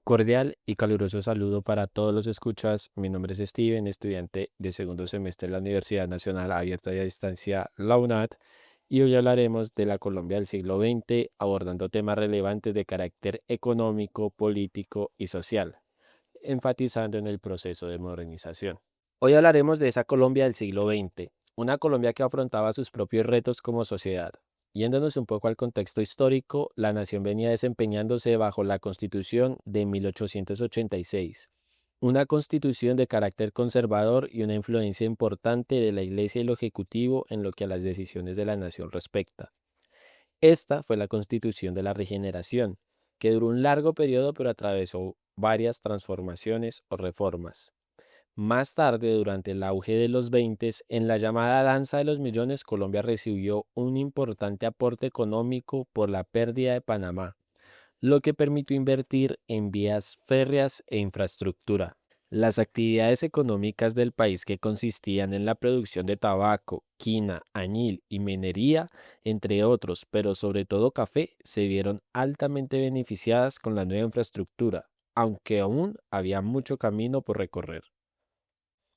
Cordial y caluroso saludo para todos los escuchas. Mi nombre es Steven, estudiante de segundo semestre de la Universidad Nacional Abierta y a Distancia, la UNAD, y hoy hablaremos de la Colombia del siglo XX, abordando temas relevantes de carácter económico, político y social, enfatizando en el proceso de modernización. Hoy hablaremos de esa Colombia del siglo XX, una Colombia que afrontaba sus propios retos como sociedad. Yéndonos un poco al contexto histórico, la nación venía desempeñándose bajo la Constitución de 1886, una constitución de carácter conservador y una influencia importante de la Iglesia y el Ejecutivo en lo que a las decisiones de la nación respecta. Esta fue la Constitución de la Regeneración, que duró un largo periodo pero atravesó varias transformaciones o reformas. Más tarde, durante el auge de los 20, en la llamada Danza de los Millones, Colombia recibió un importante aporte económico por la pérdida de Panamá, lo que permitió invertir en vías férreas e infraestructura. Las actividades económicas del país que consistían en la producción de tabaco, quina, añil y minería, entre otros, pero sobre todo café, se vieron altamente beneficiadas con la nueva infraestructura, aunque aún había mucho camino por recorrer.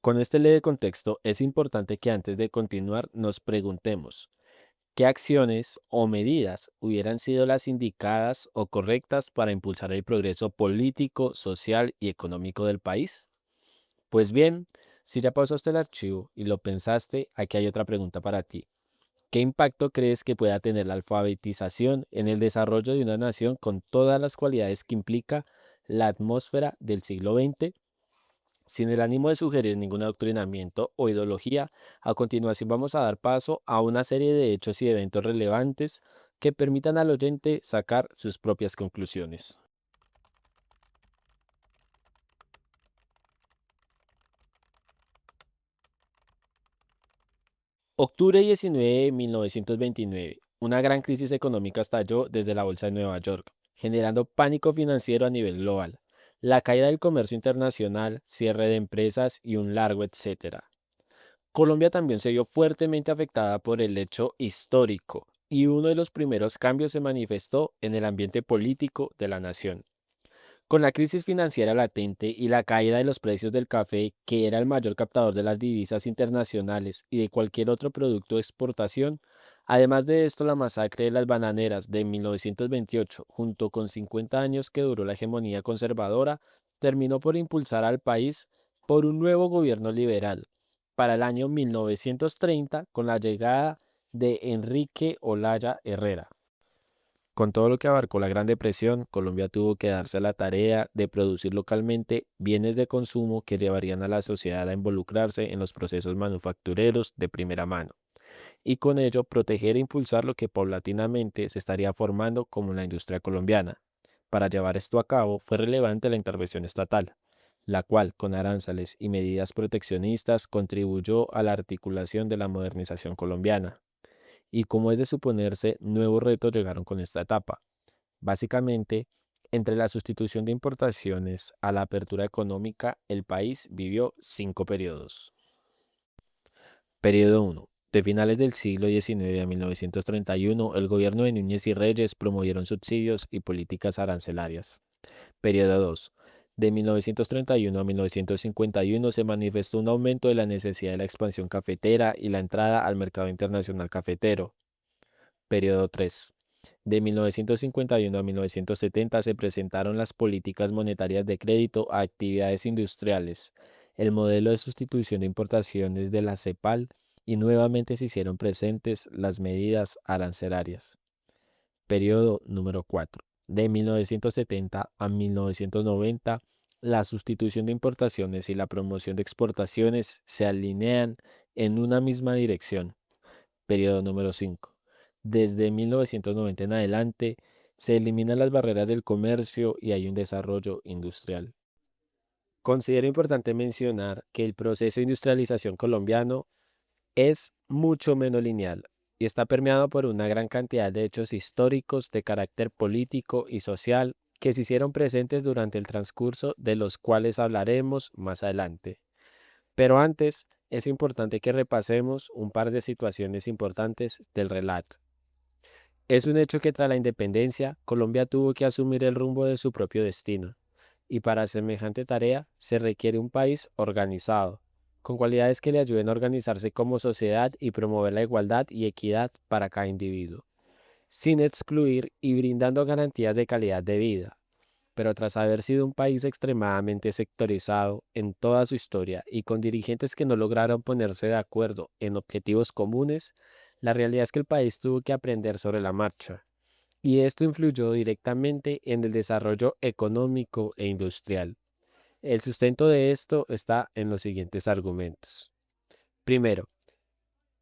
Con este leve contexto, es importante que antes de continuar nos preguntemos, ¿qué acciones o medidas hubieran sido las indicadas o correctas para impulsar el progreso político, social y económico del país? Pues bien, si ya pausaste el archivo y lo pensaste, aquí hay otra pregunta para ti. ¿Qué impacto crees que pueda tener la alfabetización en el desarrollo de una nación con todas las cualidades que implica la atmósfera del siglo XX? Sin el ánimo de sugerir ningún adoctrinamiento o ideología, a continuación vamos a dar paso a una serie de hechos y eventos relevantes que permitan al oyente sacar sus propias conclusiones. Octubre 19 de 1929. Una gran crisis económica estalló desde la Bolsa de Nueva York, generando pánico financiero a nivel global. La caída del comercio internacional, cierre de empresas y un largo etcétera. Colombia también se vio fuertemente afectada por el hecho histórico y uno de los primeros cambios se manifestó en el ambiente político de la nación. Con la crisis financiera latente y la caída de los precios del café, que era el mayor captador de las divisas internacionales y de cualquier otro producto de exportación, además de esto la masacre de las bananeras de 1928, junto con 50 años que duró la hegemonía conservadora, terminó por impulsar al país por un nuevo gobierno liberal para el año 1930 con la llegada de Enrique Olaya Herrera. Con todo lo que abarcó la Gran Depresión, Colombia tuvo que darse a la tarea de producir localmente bienes de consumo que llevarían a la sociedad a involucrarse en los procesos manufactureros de primera mano, y con ello proteger e impulsar lo que paulatinamente se estaría formando como la industria colombiana. Para llevar esto a cabo fue relevante la intervención estatal, la cual, con aranceles y medidas proteccionistas, contribuyó a la articulación de la modernización colombiana. Y como es de suponerse, nuevos retos llegaron con esta etapa. Básicamente, entre la sustitución de importaciones a la apertura económica, el país vivió 5 periodos. Periodo 1. De finales del siglo XIX a 1931, el gobierno de Núñez y Reyes promovieron subsidios y políticas arancelarias. Periodo 2. De 1931 a 1951 se manifestó un aumento de la necesidad de la expansión cafetera y la entrada al mercado internacional cafetero. Periodo 3. De 1951 a 1970 se presentaron las políticas monetarias de crédito a actividades industriales, el modelo de sustitución de importaciones de la CEPAL y nuevamente se hicieron presentes las medidas arancelarias. Periodo número 4. De 1970 a 1990, la sustitución de importaciones y la promoción de exportaciones se alinean en una misma dirección. Periodo número 5. Desde 1990 en adelante, se eliminan las barreras del comercio y hay un desarrollo industrial. Considero importante mencionar que el proceso de industrialización colombiano es mucho menos lineal y está permeado por una gran cantidad de hechos históricos de carácter político y social que se hicieron presentes durante el transcurso de los cuales hablaremos más adelante. Pero antes, es importante que repasemos un par de situaciones importantes del relato. Es un hecho que tras la independencia, Colombia tuvo que asumir el rumbo de su propio destino. y para semejante tarea se requiere un país organizado, con cualidades que le ayuden a organizarse como sociedad y promover la igualdad y equidad para cada individuo, sin excluir y brindando garantías de calidad de vida. Pero tras haber sido un país extremadamente sectorizado en toda su historia y con dirigentes que no lograron ponerse de acuerdo en objetivos comunes, la realidad es que el país tuvo que aprender sobre la marcha, y esto influyó directamente en el desarrollo económico e industrial. El sustento de esto está en los siguientes argumentos. Primero,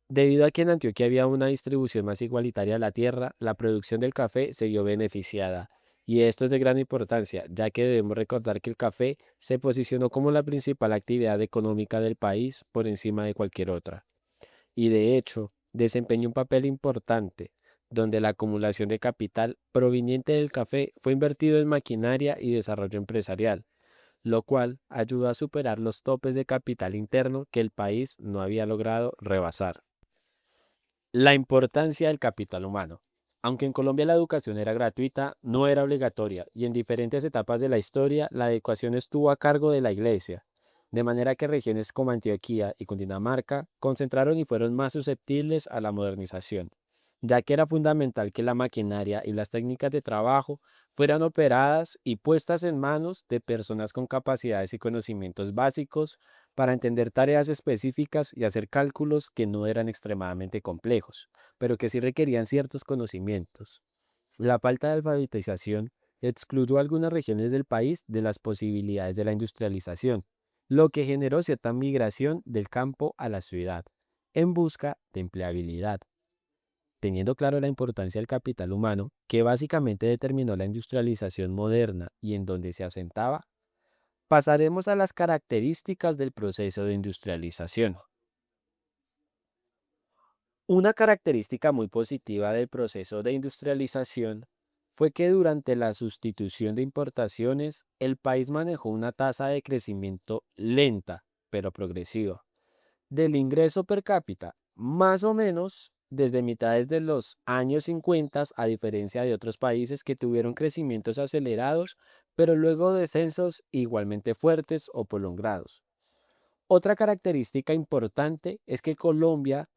debido a que en Antioquia había una distribución más igualitaria de la tierra, la producción del café se vio beneficiada. Y esto es de gran importancia, ya que debemos recordar que el café se posicionó como la principal actividad económica del país por encima de cualquier otra. Y de hecho, desempeñó un papel importante, donde la acumulación de capital proveniente del café fue invertido en maquinaria y desarrollo empresarial, lo cual ayudó a superar los topes de capital interno que el país no había logrado rebasar. La importancia del capital humano. Aunque en Colombia la educación era gratuita, no era obligatoria y en diferentes etapas de la historia la educación estuvo a cargo de la Iglesia, de manera que regiones como Antioquia y Cundinamarca concentraron y fueron más susceptibles a la modernización, ya que era fundamental que la maquinaria y las técnicas de trabajo fueran operadas y puestas en manos de personas con capacidades y conocimientos básicos para entender tareas específicas y hacer cálculos que no eran extremadamente complejos, pero que sí requerían ciertos conocimientos. La falta de alfabetización excluyó a algunas regiones del país de las posibilidades de la industrialización, lo que generó cierta migración del campo a la ciudad, en busca de empleabilidad. Teniendo claro la importancia del capital humano, que básicamente determinó la industrialización moderna y en donde se asentaba, pasaremos a las características del proceso de industrialización. Una característica muy positiva del proceso de industrialización fue que durante la sustitución de importaciones, el país manejó una tasa de crecimiento lenta, pero progresiva, del ingreso per cápita, más o menos desde mitades de los años 50, a diferencia de otros países que tuvieron crecimientos acelerados, pero luego descensos igualmente fuertes o prolongados. Otra característica importante es que Colombia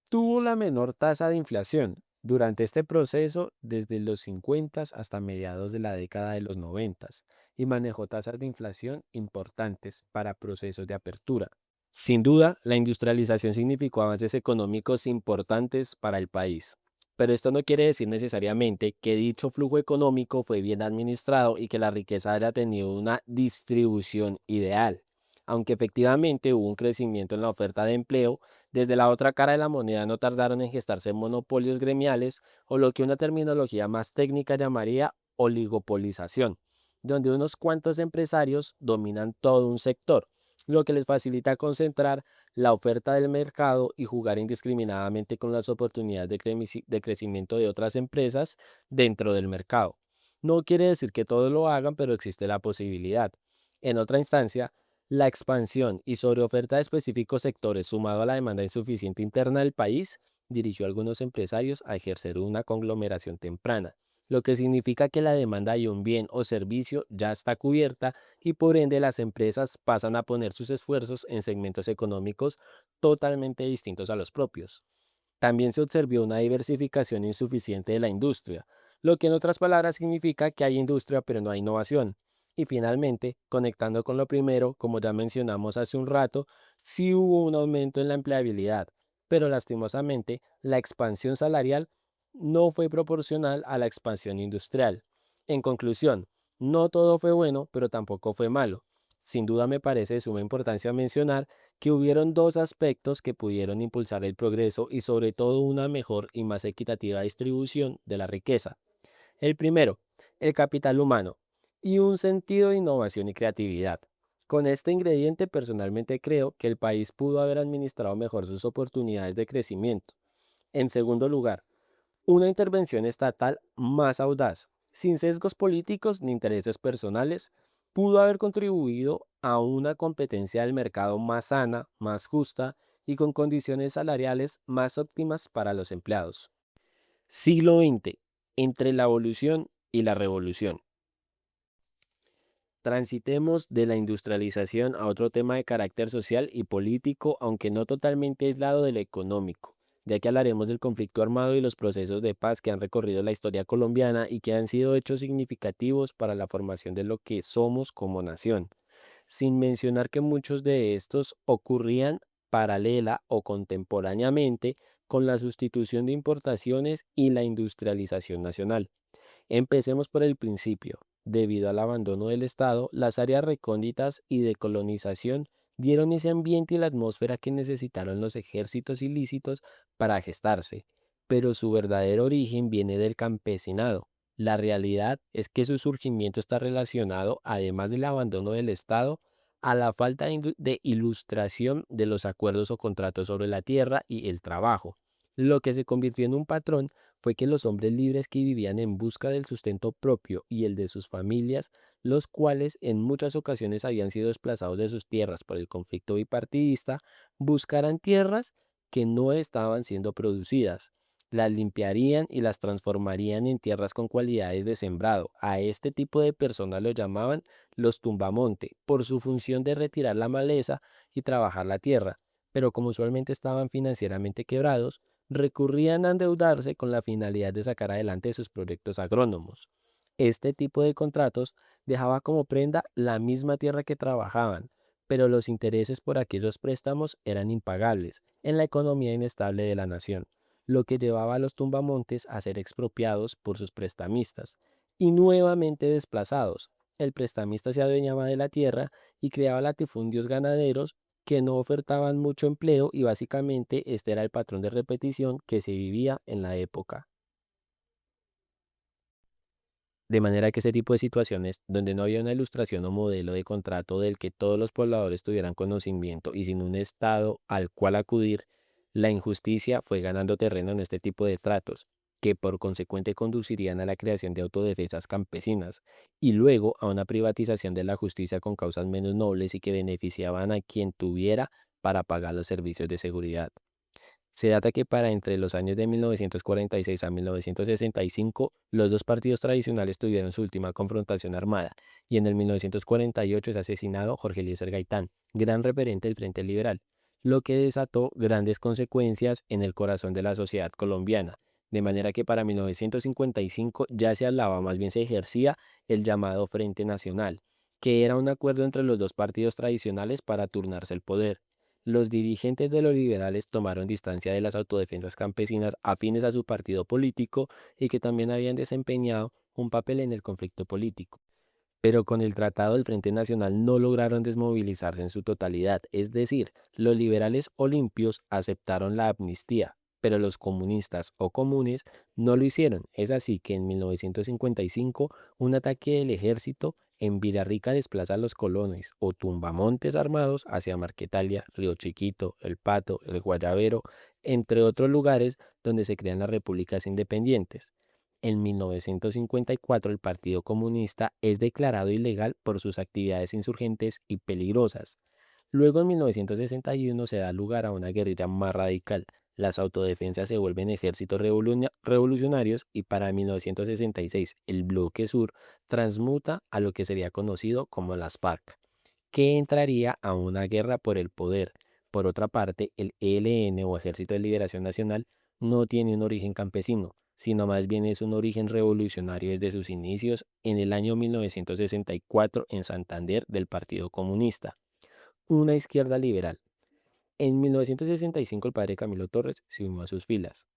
tuvo la menor tasa de inflación durante este proceso desde los 50 hasta mediados de la década de los 90 y manejó tasas de inflación importantes para procesos de apertura. Sin duda, la industrialización significó avances económicos importantes para el país, pero esto no quiere decir necesariamente que dicho flujo económico fue bien administrado y que la riqueza haya tenido una distribución ideal. Aunque efectivamente hubo un crecimiento en la oferta de empleo, desde la otra cara de la moneda no tardaron en gestarse monopolios gremiales o lo que una terminología más técnica llamaría oligopolización, donde unos cuantos empresarios dominan todo un sector, lo que les facilita concentrar la oferta del mercado y jugar indiscriminadamente con las oportunidades de crecimiento de otras empresas dentro del mercado. No quiere decir que todos lo hagan, pero existe la posibilidad. En otra instancia, la expansión y sobreoferta de específicos sectores sumado a la demanda insuficiente interna del país dirigió a algunos empresarios a ejercer una conglomeración temprana, lo que significa que la demanda de un bien o servicio ya está cubierta y por ende las empresas pasan a poner sus esfuerzos en segmentos económicos totalmente distintos a los propios. También se observó una diversificación insuficiente de la industria, lo que en otras palabras significa que hay industria pero no hay innovación. Y finalmente, conectando con lo primero, como ya mencionamos hace un rato, sí hubo un aumento en la empleabilidad, pero lastimosamente la expansión salarial no fue proporcional a la expansión industrial. En conclusión, no todo fue bueno, pero tampoco fue malo. Sin duda me parece de suma importancia mencionar que hubieron dos aspectos que pudieron impulsar el progreso y sobre todo una mejor y más equitativa distribución de la riqueza. El primero, el capital humano y un sentido de innovación y creatividad. Con este ingrediente personalmente creo que el país pudo haber administrado mejor sus oportunidades de crecimiento. En segundo lugar, una intervención estatal más audaz, sin sesgos políticos ni intereses personales, pudo haber contribuido a una competencia del mercado más sana, más justa y con condiciones salariales más óptimas para los empleados. Siglo XX, entre la evolución y la revolución. Transitemos de la industrialización a otro tema de carácter social y político, aunque no totalmente aislado del económico, ya que hablaremos del conflicto armado y los procesos de paz que han recorrido la historia colombiana y que han sido hechos significativos para la formación de lo que somos como nación, sin mencionar que muchos de estos ocurrían paralela o contemporáneamente con la sustitución de importaciones y la industrialización nacional. Empecemos por el principio. Debido al abandono del Estado, las áreas recónditas y de colonización dieron ese ambiente y la atmósfera que necesitaron los ejércitos ilícitos para gestarse, pero su verdadero origen viene del campesinado. La realidad es que su surgimiento está relacionado, además del abandono del Estado, a la falta de ilustración de los acuerdos o contratos sobre la tierra y el trabajo, lo que se convirtió en un patrón fue que los hombres libres que vivían en busca del sustento propio y el de sus familias, los cuales en muchas ocasiones habían sido desplazados de sus tierras por el conflicto bipartidista, buscaran tierras que no estaban siendo producidas. Las limpiarían y las transformarían en tierras con cualidades de sembrado. A este tipo de personas lo llamaban los tumbamonte, por su función de retirar la maleza y trabajar la tierra. Pero como usualmente estaban financieramente quebrados, recurrían a endeudarse con la finalidad de sacar adelante sus proyectos agrónomos. Este tipo de contratos dejaba como prenda la misma tierra que trabajaban, pero los intereses por aquellos préstamos eran impagables en la economía inestable de la nación, lo que llevaba a los tumbamontes a ser expropiados por sus prestamistas y nuevamente desplazados. El prestamista se adueñaba de la tierra y creaba latifundios ganaderos que no ofertaban mucho empleo y básicamente este era el patrón de repetición que se vivía en la época. De manera que ese tipo de situaciones donde no había una ilustración o modelo de contrato del que todos los pobladores tuvieran conocimiento y sin un estado al cual acudir, la injusticia fue ganando terreno en este tipo de tratos, que por consecuente conducirían a la creación de autodefensas campesinas y luego a una privatización de la justicia con causas menos nobles y que beneficiaban a quien tuviera para pagar los servicios de seguridad. Se data que para entre los años de 1946 a 1965, los dos partidos tradicionales tuvieron su última confrontación armada, y en el 1948 es asesinado Jorge Eliezer Gaitán, gran referente del Frente Liberal, lo que desató grandes consecuencias en el corazón de la sociedad colombiana, de manera que para 1955 ya se hablaba, más bien se ejercía el llamado Frente Nacional, que era un acuerdo entre los dos partidos tradicionales para turnarse el poder. Los dirigentes de los liberales tomaron distancia de las autodefensas campesinas afines a su partido político y que también habían desempeñado un papel en el conflicto político. Pero con el Tratado del Frente Nacional no lograron desmovilizarse en su totalidad, es decir, los liberales olimpios aceptaron la amnistía, pero los comunistas o comunes no lo hicieron. Es así que en 1955 un ataque del ejército en Villarrica desplaza a los colonos o tumbamontes armados hacia Marquetalia, Río Chiquito, El Pato, El Guayabero, entre otros lugares donde se crean las repúblicas independientes. En 1954 el Partido Comunista es declarado ilegal por sus actividades insurgentes y peligrosas. Luego en 1961 se da lugar a una guerrilla más radical. Las autodefensas se vuelven ejércitos revolucionarios y para 1966 el bloque sur transmuta a lo que sería conocido como las FARC, que entraría a una guerra por el poder. Por otra parte, el ELN o Ejército de Liberación Nacional no tiene un origen campesino, sino más bien es un origen revolucionario desde sus inicios en el año 1964 en Santander del Partido Comunista, una izquierda liberal. En 1965 el padre Camilo Torres se unió a sus filas.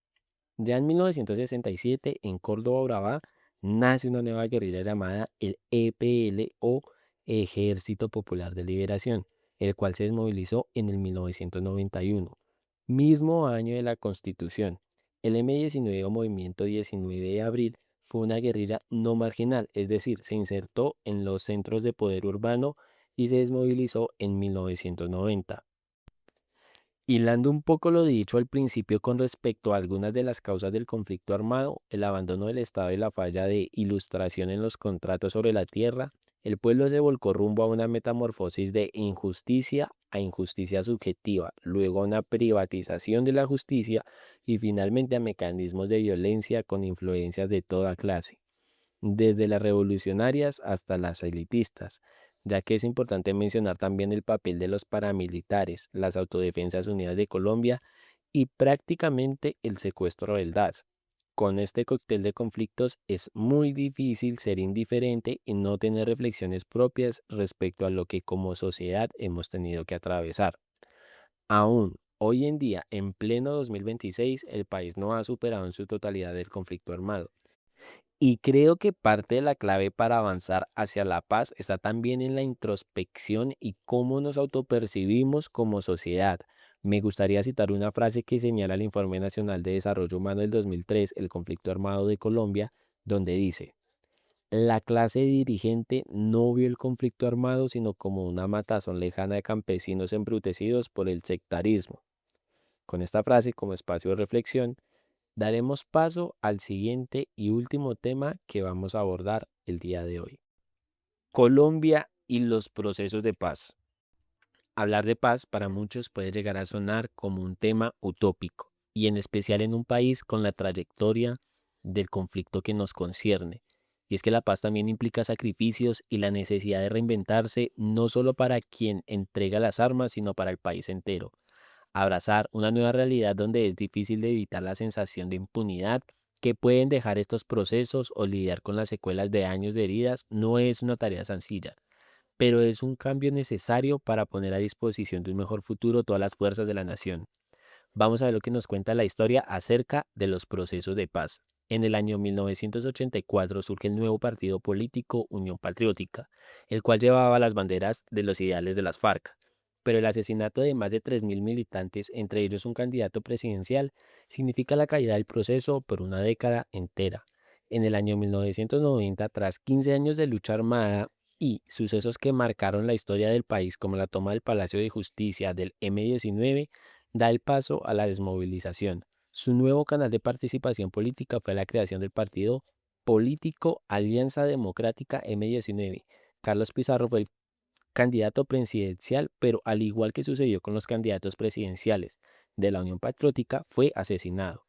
Ya en 1967 en Córdoba, Urabá, nace una nueva guerrilla llamada el EPL o Ejército Popular de Liberación, el cual se desmovilizó en el 1991, mismo año de la Constitución. El M-19 o Movimiento 19 de Abril fue una guerrilla no marginal, es decir, se insertó en los centros de poder urbano y se desmovilizó en 1990. Hilando un poco lo dicho al principio con respecto a algunas de las causas del conflicto armado, el abandono del Estado y la falla de ilustración en los contratos sobre la tierra, el pueblo se volcó rumbo a una metamorfosis de injusticia a injusticia subjetiva, luego a una privatización de la justicia y finalmente a mecanismos de violencia con influencias de toda clase. desde las revolucionarias hasta las elitistas, ya que es importante mencionar también el papel de los paramilitares, las Autodefensas Unidas de Colombia y prácticamente el secuestro del DAS. Con este cóctel de conflictos es muy difícil ser indiferente y no tener reflexiones propias respecto a lo que como sociedad hemos tenido que atravesar. Aún hoy en día, en pleno 2026, el país no ha superado en su totalidad el conflicto armado. Y creo que parte de la clave para avanzar hacia la paz está también en la introspección y cómo nos autopercibimos como sociedad. Me gustaría citar una frase que señala el Informe Nacional de Desarrollo Humano del 2003, el conflicto armado de Colombia, donde dice, la clase dirigente no vio el conflicto armado sino como una matazón lejana de campesinos embrutecidos por el sectarismo. Con esta frase como espacio de reflexión, daremos paso al siguiente y último tema que vamos a abordar el día de hoy. Colombia y los procesos de paz. Hablar de paz para muchos puede llegar a sonar como un tema utópico, y en especial en un país con la trayectoria del conflicto que nos concierne. Y es que la paz también implica sacrificios y la necesidad de reinventarse no solo para quien entrega las armas, sino para el país entero. Abrazar una nueva realidad donde es difícil de evitar la sensación de impunidad que pueden dejar estos procesos o lidiar con las secuelas de años de heridas no es una tarea sencilla, pero es un cambio necesario para poner a disposición de un mejor futuro todas las fuerzas de la nación. Vamos a ver lo que nos cuenta la historia acerca de los procesos de paz. En el año 1984 surge el nuevo partido político Unión Patriótica, el cual llevaba las banderas de los ideales de las FARC. Pero el asesinato de más de 3.000 militantes, entre ellos un candidato presidencial, significa la caída del proceso por una década entera. En el año 1990, tras 15 años de lucha armada y sucesos que marcaron la historia del país como la toma del Palacio de Justicia del M-19, da el paso a la desmovilización. Su nuevo canal de participación política fue la creación del partido político Alianza Democrática M-19. Carlos Pizarro fue el candidato presidencial, pero al igual que sucedió con los candidatos presidenciales de la Unión Patriótica, fue asesinado.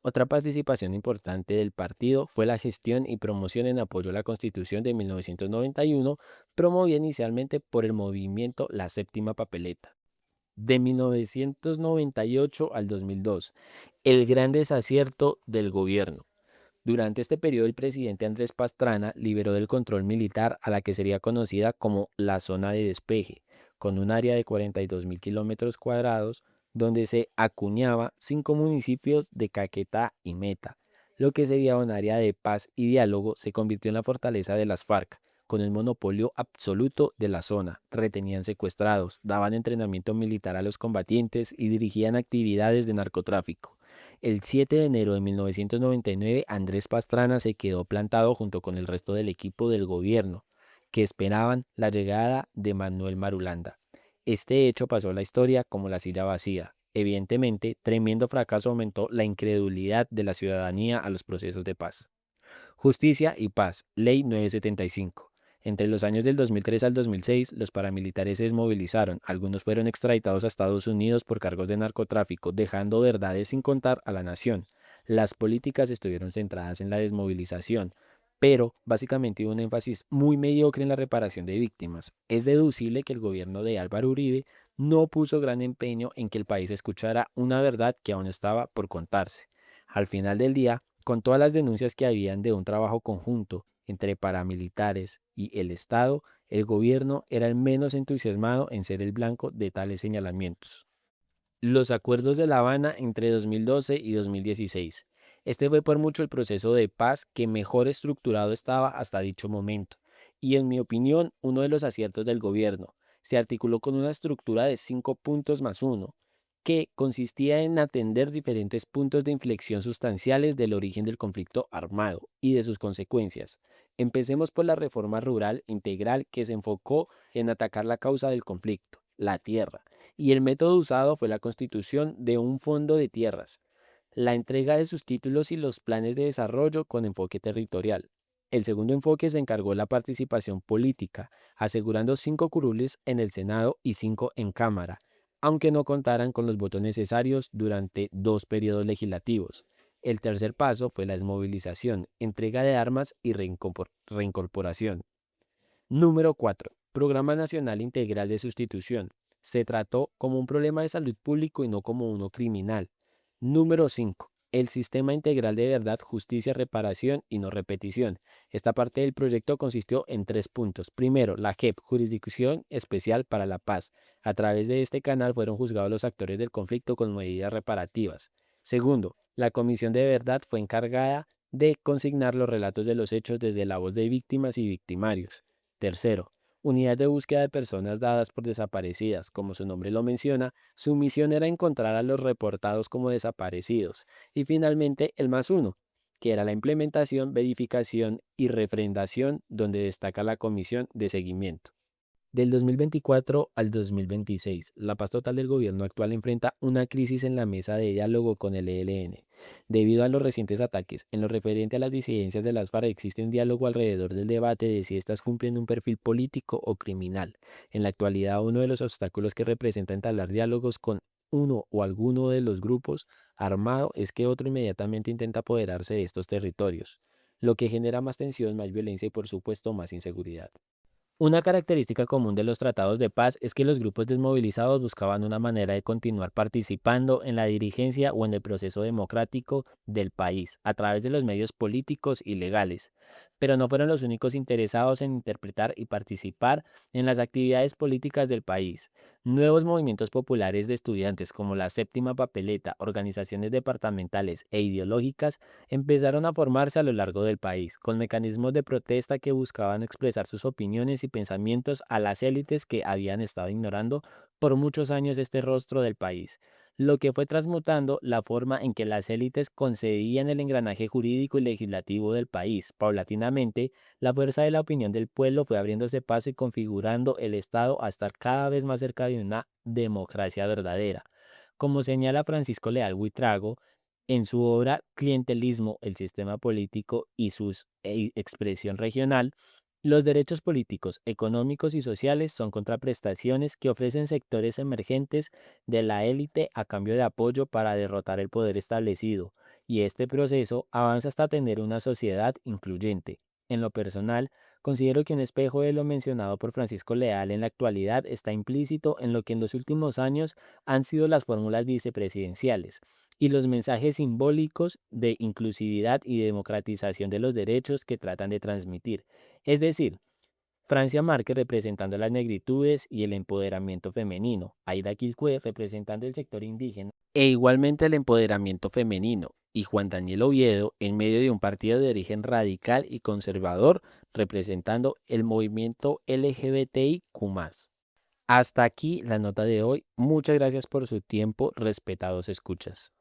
Otra participación importante del partido fue la gestión y promoción en apoyo a la Constitución de 1991, promovida inicialmente por el movimiento La Séptima Papeleta. De 1998 al 2002, el gran desacierto del gobierno. Durante este periodo, el presidente Andrés Pastrana liberó del control militar a la que sería conocida como la zona de despeje, con un área de 42.000 kilómetros cuadrados, donde se acuñaba 5 municipios de Caquetá y Meta. Lo que sería un área de paz y diálogo se convirtió en la fortaleza de las FARC, con el monopolio absoluto de la zona. Retenían secuestrados, daban entrenamiento militar a los combatientes y dirigían actividades de narcotráfico. El 7 de enero de 1999, Andrés Pastrana se quedó plantado junto con el resto del equipo del gobierno, que esperaban la llegada de Manuel Marulanda. Este hecho pasó a la historia como la silla vacía. Evidentemente, tremendo fracaso aumentó la incredulidad de la ciudadanía a los procesos de paz. Justicia y Paz, Ley 975. Entre los años del 2003 al 2006, los paramilitares se desmovilizaron. Algunos fueron extraditados a Estados Unidos por cargos de narcotráfico, dejando verdades sin contar a la nación. Las políticas estuvieron centradas en la desmovilización, pero básicamente hubo un énfasis muy mediocre en la reparación de víctimas. Es deducible que el gobierno de Álvaro Uribe no puso gran empeño en que el país escuchara una verdad que aún estaba por contarse. Al final del día, con todas las denuncias que habían de un trabajo conjunto entre paramilitares y el Estado, el gobierno era el menos entusiasmado en ser el blanco de tales señalamientos. Los acuerdos de La Habana entre 2012 y 2016. Este fue por mucho el proceso de paz que mejor estructurado estaba hasta dicho momento, y en mi opinión uno de los aciertos del gobierno. Se articuló con una estructura de 5 puntos más 1, que consistía en atender diferentes puntos de inflexión sustanciales del origen del conflicto armado y de sus consecuencias. Empecemos por la reforma rural integral que se enfocó en atacar la causa del conflicto, la tierra, y el método usado fue la constitución de un fondo de tierras, la entrega de sus títulos y los planes de desarrollo con enfoque territorial. El segundo enfoque se encargó de la participación política, asegurando 5 curules en el Senado y 5 en Cámara, aunque no contaran con los votos necesarios durante 2 periodos legislativos. El tercer paso fue la desmovilización, entrega de armas y reincorporación. Número 4. Programa Nacional Integral de Sustitución. Se trató como un problema de salud público y no como uno criminal. Número 5. El Sistema Integral de Verdad, Justicia, Reparación y No Repetición. Esta parte del proyecto consistió en 3 puntos. Primero, la JEP, Jurisdicción Especial para la Paz. A través de este canal fueron juzgados los actores del conflicto con medidas reparativas. Segundo, la Comisión de Verdad fue encargada de consignar los relatos de los hechos desde la voz de víctimas y victimarios. Tercero, unidad de búsqueda de personas dadas por desaparecidas. Como su nombre lo menciona, su misión era encontrar a los reportados como desaparecidos. Y finalmente, el +1, que era la implementación, verificación y refrendación, donde destaca la comisión de seguimiento. Del 2024 al 2026, la paz total del gobierno actual enfrenta una crisis en la mesa de diálogo con el ELN. Debido a los recientes ataques, en lo referente a las disidencias de las FARC existe un diálogo alrededor del debate de si éstas cumplen un perfil político o criminal. En la actualidad, uno de los obstáculos que representa entablar diálogos con uno o alguno de los grupos armado es que otro inmediatamente intenta apoderarse de estos territorios, lo que genera más tensión, más violencia y por supuesto más inseguridad. Una característica común de los tratados de paz es que los grupos desmovilizados buscaban una manera de continuar participando en la dirigencia o en el proceso democrático del país a través de los medios políticos y legales, pero no fueron los únicos interesados en interpretar y participar en las actividades políticas del país. Nuevos movimientos populares de estudiantes como la Séptima Papeleta, organizaciones departamentales e ideológicas empezaron a formarse a lo largo del país, con mecanismos de protesta que buscaban expresar sus opiniones y pensamientos a las élites que habían estado ignorando por muchos años este rostro del país, lo que fue transmutando la forma en que las élites concebían el engranaje jurídico y legislativo del país. Paulatinamente, la fuerza de la opinión del pueblo fue abriéndose paso y configurando el Estado a estar cada vez más cerca de una democracia verdadera. Como señala Francisco Leal Buitrago, en su obra Clientelismo, el sistema político y su expresión regional, los derechos políticos, económicos y sociales son contraprestaciones que ofrecen sectores emergentes de la élite a cambio de apoyo para derrotar el poder establecido, y este proceso avanza hasta tener una sociedad incluyente. En lo personal, considero que un espejo de lo mencionado por Francisco Leal en la actualidad está implícito en lo que en los últimos años han sido las fórmulas vicepresidenciales y los mensajes simbólicos de inclusividad y democratización de los derechos que tratan de transmitir. Es decir, Francia Márquez representando las negritudes y el empoderamiento femenino, Aida Quilcue representando el sector indígena e igualmente el empoderamiento femenino, y Juan Daniel Oviedo en medio de un partido de origen radical y conservador representando el movimiento LGBTIQ+. Hasta aquí la nota de hoy. Muchas gracias por su tiempo, respetados escuchas.